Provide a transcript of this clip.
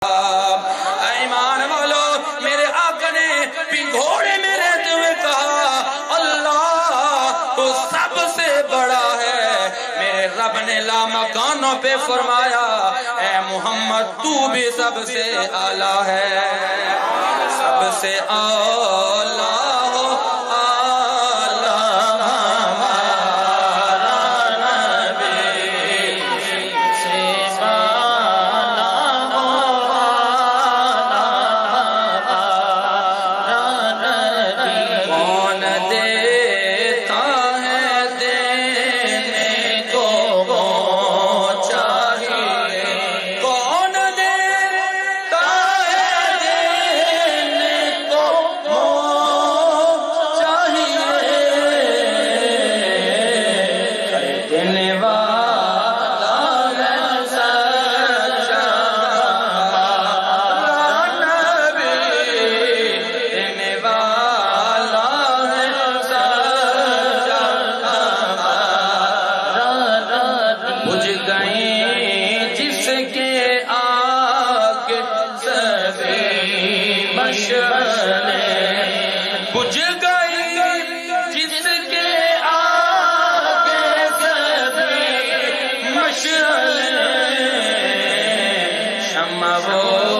ایمان والو میرے آقا نے پنگھوڑے میں رہتے ہوئے کہا اللہ تو سب سے بڑا ہے. میرے رب نے لامکانوں پہ فرمایا اے محمد تو بھی سب سے اعلیٰ ہے. سب سے اعلیٰ بجھ گئی جس کے آگے سبھی مشعلیں شمع وہ